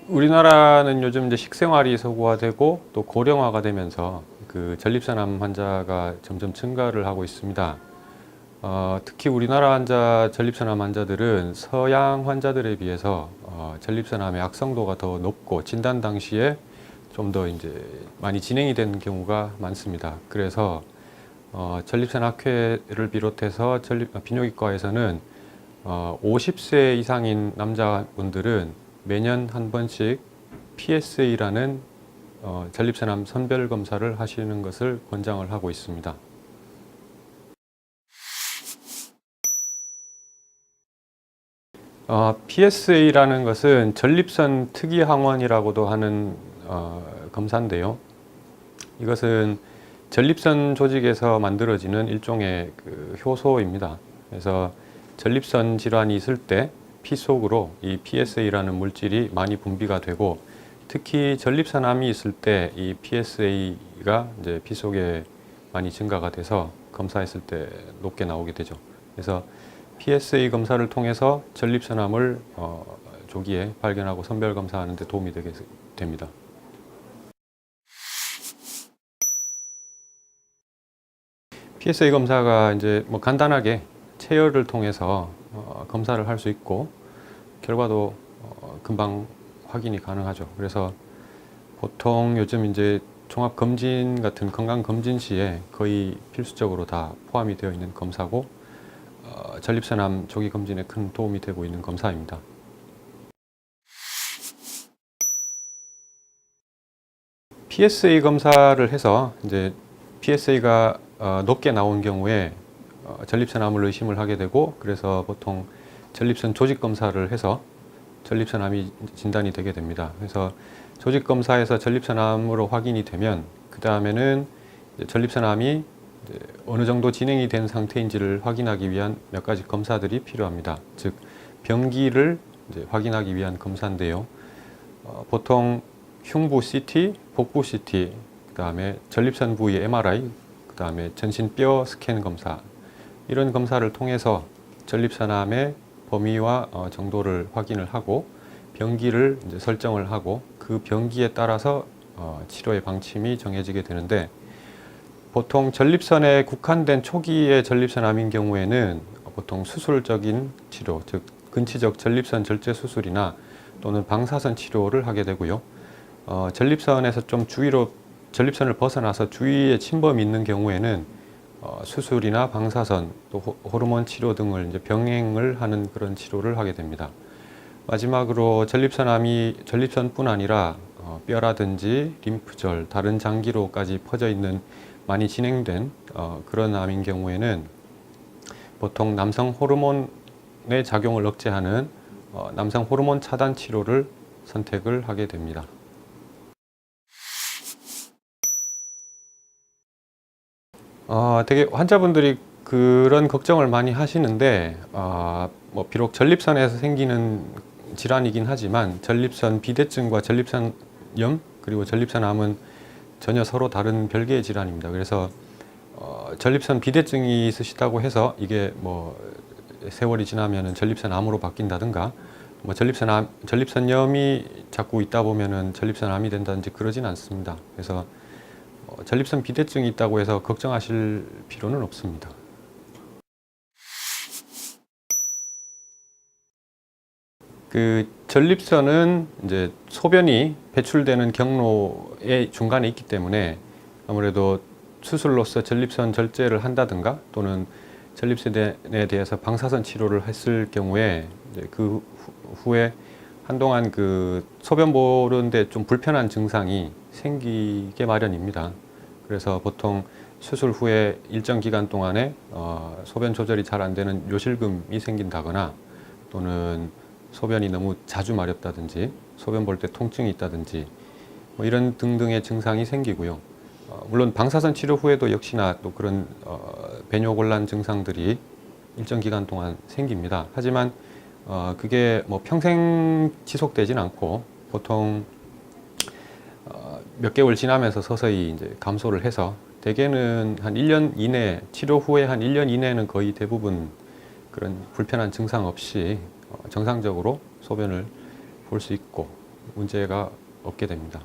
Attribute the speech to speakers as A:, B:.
A: 우리나라는 요즘 이제 식생활이 서구화되고 또 고령화가 되면서 그 전립선암 환자가 점점 증가를 하고 있습니다. 특히 우리나라 전립선암 환자들은 서양 환자들에 비해서 전립선암의 악성도가 더 높고 진단 당시에 좀 더 이제 많이 진행이 된 경우가 많습니다. 그래서 전립선 학회를 비롯해서 비뇨기과에서는 50세 이상인 남자분들은 매년 한 번씩 PSA라는 전립선암 선별 검사를 하시는 것을 권장을 하고 있습니다. PSA라는 것은 전립선 특이 항원이라고도 하는 검사인데요. 이것은 전립선 조직에서 만들어지는 일종의 그 효소입니다. 그래서 전립선 질환이 있을 때 피 속으로 이 PSA라는 물질이 많이 분비가 되고, 특히 전립선암이 있을 때 이 PSA가 이제 피 속에 많이 증가가 돼서 검사했을 때 높게 나오게 되죠. 그래서 PSA 검사를 통해서 전립선암을 조기에 발견하고 선별 검사하는 데 도움이 되게 됩니다. PSA 검사가 이제 뭐 간단하게 체열을 통해서 검사를 할 수 있고, 결과도 금방 확인이 가능하죠. 그래서 보통 요즘 이제 종합검진 같은 건강검진 시에 거의 필수적으로 다 포함이 되어 있는 검사고, 전립선암 조기 검진에 큰 도움이 되고 있는 검사입니다. PSA 검사를 해서 이제 PSA가 높게 나온 경우에 전립선암을 의심을 하게 되고, 그래서 보통 전립선 조직 검사를 해서 전립선암이 진단이 되게 됩니다. 그래서 조직 검사에서 전립선암으로 확인이 되면 그 다음에는 전립선암이 어느 정도 진행이 된 상태인지를 확인하기 위한 몇 가지 검사들이 필요합니다. 즉 병기를 확인하기 위한 검사인데요. 보통 흉부 CT, 복부 CT, 그 다음에 전립선 부위 MRI, 그 다음에 전신뼈 스캔 검사, 이런 검사를 통해서 전립선암의 범위와 정도를 확인을 하고 병기를 이제 설정을 하고, 그 병기에 따라서 치료의 방침이 정해지게 되는데, 보통 전립선에 국한된 초기의 전립선암인 경우에는 보통 수술적인 치료, 즉 근치적 전립선 절제 수술이나 또는 방사선 치료를 하게 되고요. 전립선에서 좀 전립선을 벗어나서 주위에 침범이 있는 경우에는 수술이나 방사선, 또 호르몬 치료 등을 이제 병행을 하는 그런 치료를 하게 됩니다. 마지막으로 전립선뿐 아니라 뼈라든지 림프절, 다른 장기로까지 퍼져 있는 많이 진행된 그런 암인 경우에는 보통 남성 호르몬의 작용을 억제하는 남성 호르몬 차단 치료를 선택을 하게 됩니다. 되게 환자분들이 그런 걱정을 많이 하시는데, 뭐 비록 전립선에서 생기는 질환이긴 하지만 전립선 비대증과 전립선염 그리고 전립선암은 전혀 서로 다른 별개의 질환입니다. 그래서 전립선 비대증이 있으시다고 해서 이게 뭐 세월이 지나면은 전립선암으로 바뀐다든가, 뭐 전립선염이 자꾸 있다 보면은 전립선암이 된다든지 그러진 않습니다. 그래서 전립선 비대증이 있다고 해서 걱정하실 필요는 없습니다. 그 전립선은 이제 소변이 배출되는 경로의 중간에 있기 때문에 아무래도 수술로서 전립선 절제를 한다든가 또는 전립선에 대해서 방사선 치료를 했을 경우에 이제 그 후에 한동안 그 소변 보는데 좀 불편한 증상이 생기게 마련입니다. 그래서 보통 수술 후에 일정 기간 동안에 소변 조절이 잘 안 되는 요실금이 생긴다거나, 또는 소변이 너무 자주 마렵다든지 소변 볼 때 통증이 있다든지 뭐 이런 등등의 증상이 생기고요. 물론 방사선 치료 후에도 역시나 또 그런 배뇨곤란 증상들이 일정 기간 동안 생깁니다. 하지만 그게 뭐 평생 지속되진 않고 보통 몇 개월 지나면서 서서히 이제 감소를 해서 대개는 한 1년 이내, 치료 후에 한 1년 이내는 거의 대부분 그런 불편한 증상 없이 정상적으로 소변을 볼 수 있고, 문제가 없게 됩니다.